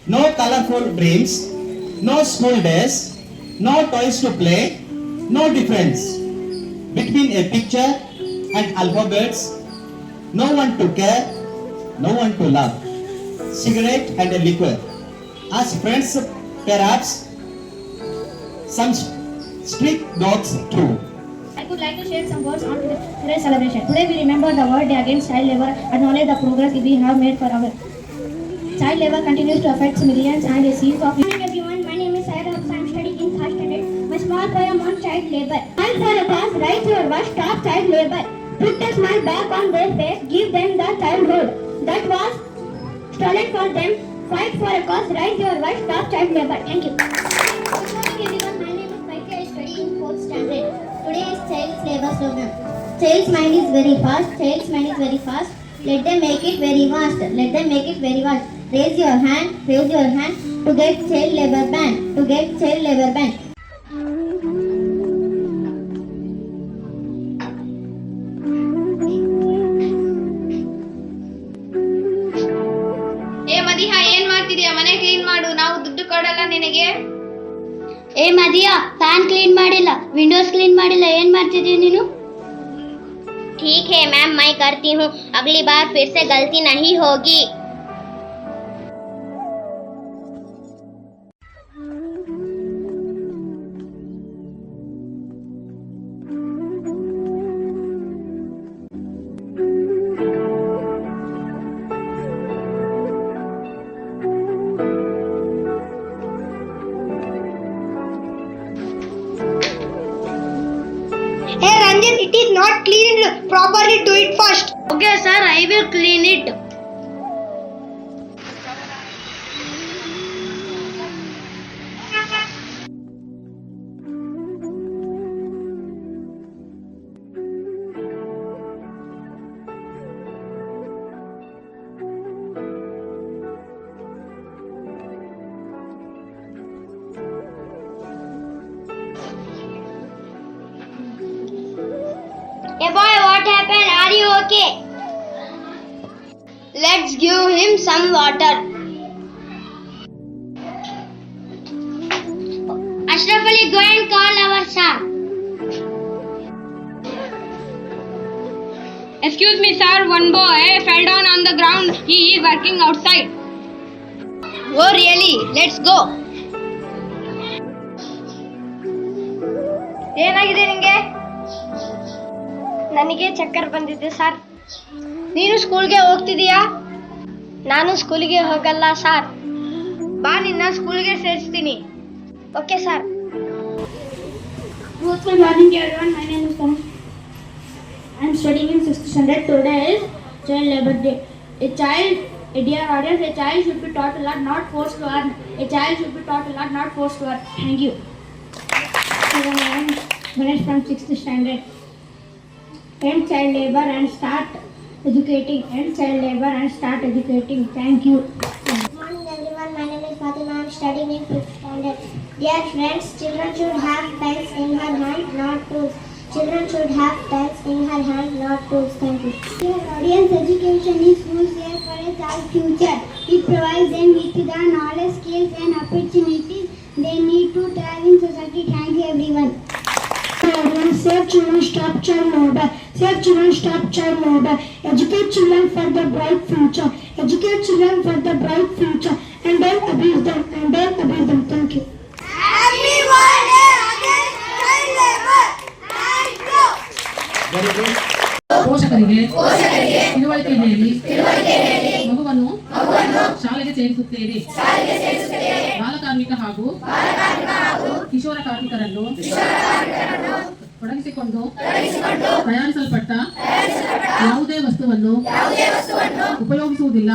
No colorful dreams, no school days, no toys to play, no difference between a picture and alphabets, no one to care, no one to love, cigarette and a liquor. As friends, perhaps some strict dogs too. I would like to share some words on today's celebration. Today we remember the World Day Against Child Labour, acknowledge the progress we have made for our child labour continues to affect millions and a series of. Good morning everyone, my name is Sayed Hafsa. I am studying in third standard. My small poem on child labour. Smile for a cause, rise your voice, stop child labour. Put a smile back on their face, give them the childhood that was stolen for them. Fight for a cause, rise your voice, stop child labour. Thank you. Good morning everyone, my name is Maike. I study in fourth standard. Today is child labour slogan. Child's mind is very fast, child's mind is very fast. Let them make it very vast, let them make it very vast. Raise your hand to get child labour ban, to get child labour ban. ಏ ಮದಿಹ ಏನ್ ಮಾಡ್ತಿದ್ಯಾ? ಮನೆ clean ಮಾಡು, ನಾವು ದುಡ್ಡು ಕೊಡಲ್ಲ ನಿನಗೆ. ಏ ಮದಿಯಾ, ಫ್ಯಾನ್ ಕ್ಲೀನ್ ಮಾಡಿಲ್ಲ, ವಿಂಡೋಸ್ ಕ್ಲೀನ್ ಮಾಡಿಲ್ಲ, ಏನ್ ಮಾಡ್ತಿದ್ದೀಯ ನೀನು? ठीक है मैम, मैं करती हूँ, अगली बार फिर से गलती नहीं होगी. Hey Ranjit, it is not cleaned properly. Do it first. Okay sir, I will clean it. Hey boy, what happened? Are you okay? Let's give him some water. Ashraf Ali, go and call our sir. Excuse me sir, one boy fell down on the ground. He is working outside. Oh really? Let's go. ಏನಾಗಿದೆ ನಿಂಗೆ? ನನಗೆ ಚಕ್ಕರ್ ಬಂದಿದೆ sir. ನೀನು ಸ್ಕೂಲ್ಗೆ ಹೋಗ್ತಿದೀಯಾ? ನಾನು ಸ್ಕೂಲಿಗೆ ಹೋಗಲ್ಲ sir. ಬಾ ನಿನ್ನ ಸ್ಕೂಲ್ಗೆ ಸೇರಿಸ್ತೀನಿ. Okay sir. Good morning everyone, my name is Karan. I am studying in 6th standard. Today is Child Labour Day. Dear audience, a child should be taught a lot, not forced to earn. A child should be taught a lot, not forced to earn. Thank you. I am Ganesh from 6th standard. End child labour and start educating. End child labour and start educating. Thank you. Good morning everyone, my name is Fatima. I am studying in 5th standard. Dear friends, children should have pens in her hand, not tools. Children should have pens in her hand, not tools. Thank you. Dear audience, education is crucial for a child's future. It provides them with the knowledge, skills and opportunities they need to thrive in society. Thank you everyone. Save children, stop child labour. Save children, stop child labour. Educate children for the bright future. Educate children for the bright future. And don't abuse them. And don't abuse them. Thank you. Happy World Day Against Child Labour. Thank you. Very good. ಪೋಷಕರಿಗೆ ತಿಳುವಳಿಕೆ ಹೇಳಿ ಮಗುವನ್ನು ಶಾಲೆಗೆ ಸೇರಿಸುತ್ತೇವೆ. ಬಾಲಕಾರ್ಮಿಕ ಹಾಗೂ ಕಿಶೋರ ಕಾರ್ಮಿಕರನ್ನು ತೊಡಗಿಸಿಕೊಂಡು ತಯಾರಿಸಲ್ಪಟ್ಟ ಯಾವುದೇ ವಸ್ತುವನ್ನು ಉಪಯೋಗಿಸುವುದಿಲ್ಲ.